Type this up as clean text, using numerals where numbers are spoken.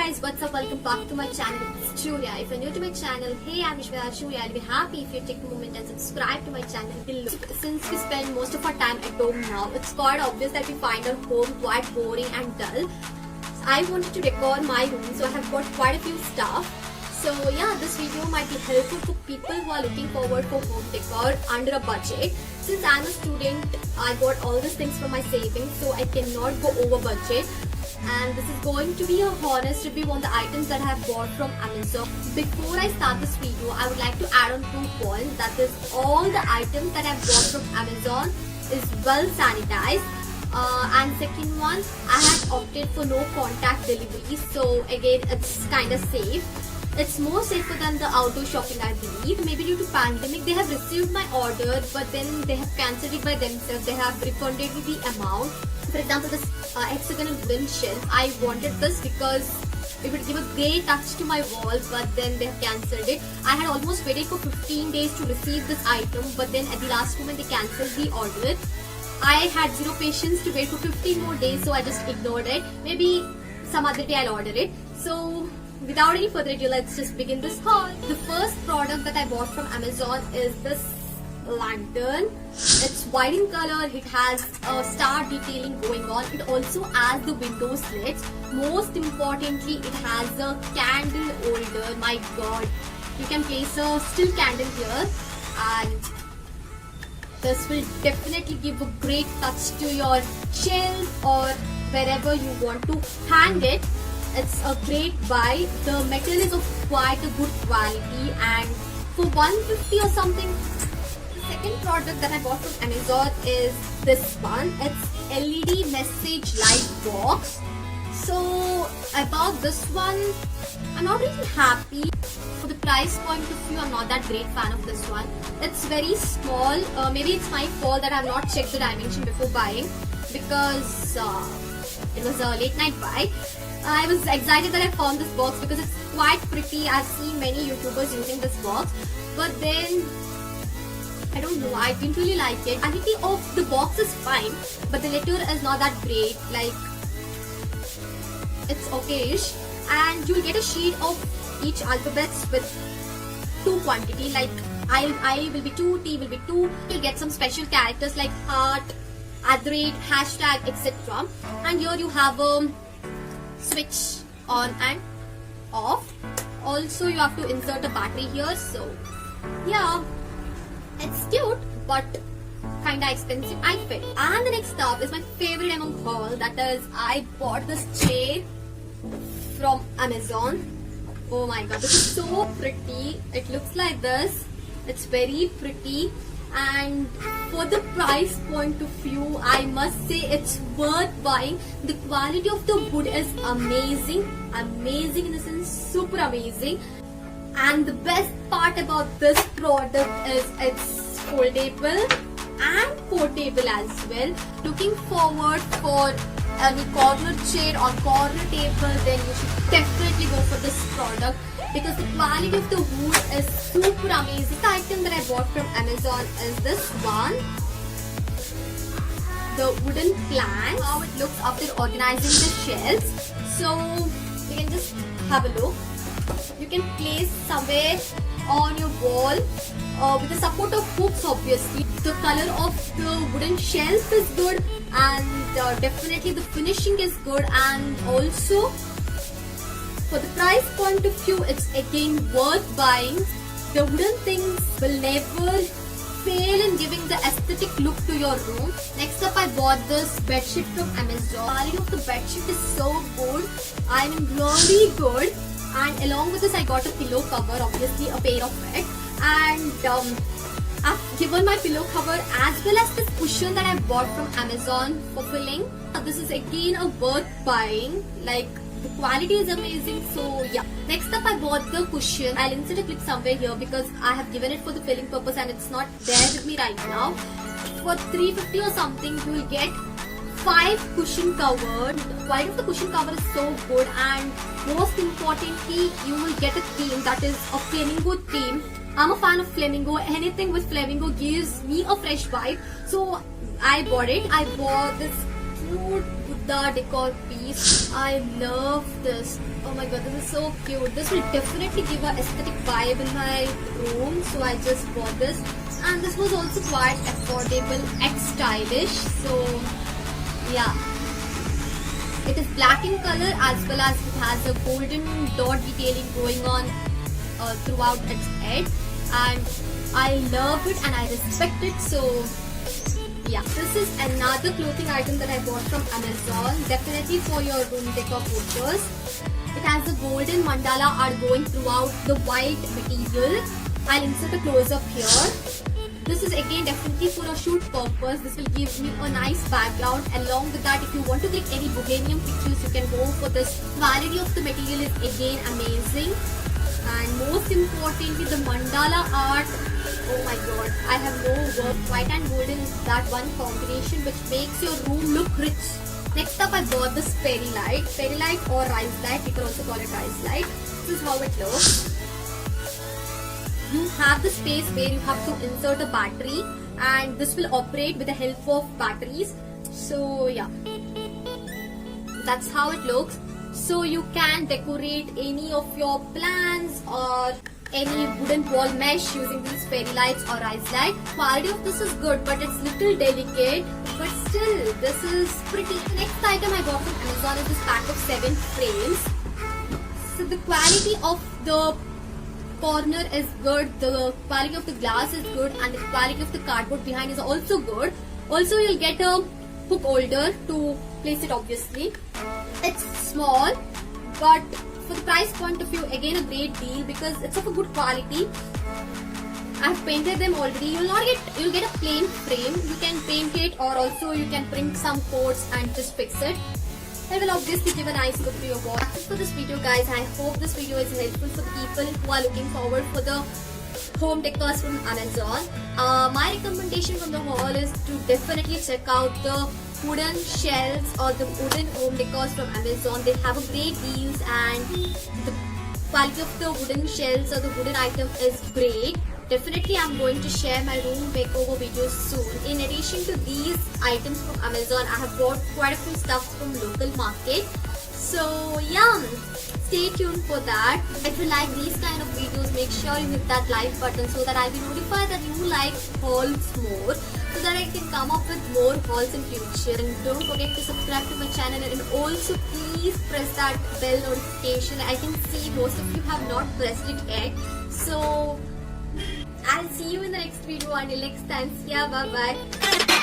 guys, what's up? Welcome back to my channel. It's Julia. If you're new to my channel, hey, I'm Ishwara Julia. I'll be happy if you take a moment and subscribe to my channel below. Since we spend most of our time at home now, it's quite obvious that we find our home quite boring and dull. I wanted to decor my room, so I have got quite a few stuff. So yeah, this video might be helpful for people who are looking forward for home decor under a budget. Since I'm a student, I got all these things from my savings, so I cannot go over budget. And this is going to be a honest review on the items that I have bought from Amazon. Before I start this video, I would like to add on 2 points. That is, all the items that I have bought from Amazon is well sanitized. And second one, I had opted for no contact delivery, so again it's kind of safe. It's more safer than the outdoor shopping, I believe. Maybe due to pandemic, they have received my order, but then they have cancelled it by themselves. They have refunded me the amount. For example, this hexagonal wind shelf, I wanted this because it would give a great touch to my wall, but then they have cancelled it. I had almost waited for 15 days to receive this item, but then at the last moment they cancelled the order. I had zero patience to wait for 15 more days, so I just ignored it. Maybe some other day I'll order it. So without any further ado, let's just begin this haul. The first product that I bought from Amazon is this lantern. It's white in color. It has a star detailing going on. It also has the window slits. Most importantly, it has a candle holder. My god, you can place a still candle here, and this will definitely give a great touch to your shelf or wherever you want to hang it. It's a great buy. The metal is of quite a good quality, and for 150 or something. The second product that I bought from Amazon is this one. It's LED message light box. So I bought this one. I'm not really happy. For the price point of view, I'm not that great fan of this one. It's very small. Maybe it's my fault that I have not checked the dimension before buying, because it was a late night buy. I was excited that I found this box because it's quite pretty. I've seen many YouTubers using this box, but then I don't know, I didn't really like it. The quality of the box is fine, but the letter is not that great. Like, it's okayish, and you'll get a sheet of each alphabets with 2 quantity. Like I will be 2, T will be 2. You'll get some special characters like heart, @ hashtag, etc. And here you have a switch on and off. Also, you have to insert a battery here. So yeah, it's cute but kinda expensive, I feel. And the next up is my favorite among all. That is, I bought this chair from Amazon. Oh my god, this is so pretty. It looks like this. It's very pretty, and for the price point of view, I must say it's worth buying. The quality of the wood is amazing. Amazing in the sense, super amazing. And the best part about this product is it's foldable and portable as well. Looking forward for any corner chair or corner table, then you should definitely go for this product, because the quality of the wood is super amazing. The item that I bought from Amazon is this one, the wooden plank. How it looks after organizing the shelves. So you can just have a look. You can place somewhere on your wall with the support of hooks, obviously. The color of the wooden shelf is good, and definitely the finishing is good, and also for the price point of view, it's again worth buying. The wooden things will never fail in giving the aesthetic look to your room. Next up, I bought this bedsheet from Amazon. The quality of the bedsheet is so good. I mean, really good. And along with this, I got a pillow cover, obviously a pair of it. And I've given my pillow cover as well as this cushion that I bought from Amazon for filling. This is again a worth buying. Like, the quality is amazing. So yeah. Next up, I bought the cushion. I'll insert a clip somewhere here because I have given it for the filling purpose and it's not there with me right now. For 350 or something, you will get 5 cushion cover. The quality of the cushion cover is so good, and most importantly, you will get a theme, that is a flamingo theme. I'm a fan of flamingo. Anything with flamingo gives me a fresh vibe, so I bought it. I bought this cute Buddha decor piece. I love this. Oh my god, this is so cute. This will definitely give a aesthetic vibe in my room. So I just bought this. And this was also quite affordable and stylish. So yeah. It is black in color as well as it has a golden dot detailing going on throughout its head. And I love it and I respect it. So yeah, this is another clothing item that I bought from Amazon. Definitely for your room decor purpose. It has a golden mandala art going throughout the white material. I'll insert a close-up here. This is again definitely for a shoot purpose. This will give you a nice background. Along with that, if you want to click any bohemian pictures, you can go for this. Quality of the material is again amazing. And most importantly, the mandala art. Oh my god, I have no word. White and golden is that one combination which makes your room look rich. Next up, I bought this fairy light. Fairy light or rice light. You can also call it rice light. This is how it looks. You have the space where you have to insert a battery, and this will operate with the help of batteries. So yeah, that's how it looks. So you can decorate any of your plants or any wooden wall mesh using these fairy lights or rice light. Quality of this is good, but it's little delicate. But still, this is pretty. The next item I got from Amazon is this pack of 7 frames. So the quality of the corner is good, the quality of the glass is good, and the quality of the cardboard behind is also good. Also, you'll get a hook holder to place it obviously. It's small, but for the price point of view, again a great deal because it's of a good quality. I've painted them already. You'll get a plain frame. You can paint it or also you can print some codes and just fix it. It will obviously give a nice look to your wall. That's it for this video, guys. I hope this video is helpful for the people who are looking forward for the home decors from Amazon. My recommendation from the haul is to definitely check out the wooden shelves or the wooden home decors from Amazon. They have a great deals and the quality of the wooden shelves or the wooden item is great. Definitely I'm going to share my room makeover videos soon. In addition to these items from Amazon, I have bought quite a few stuff from local market. So yeah, stay tuned for that. If you like these kind of videos, make sure you hit that like button so that I'll be notified that you like hauls more, so that I can come up with more hauls in future. And don't forget to subscribe to my channel, and also please press that bell notification. I can see most of you have not pressed it yet. So I'll see you in the next video. Until next time, see ya, bye bye.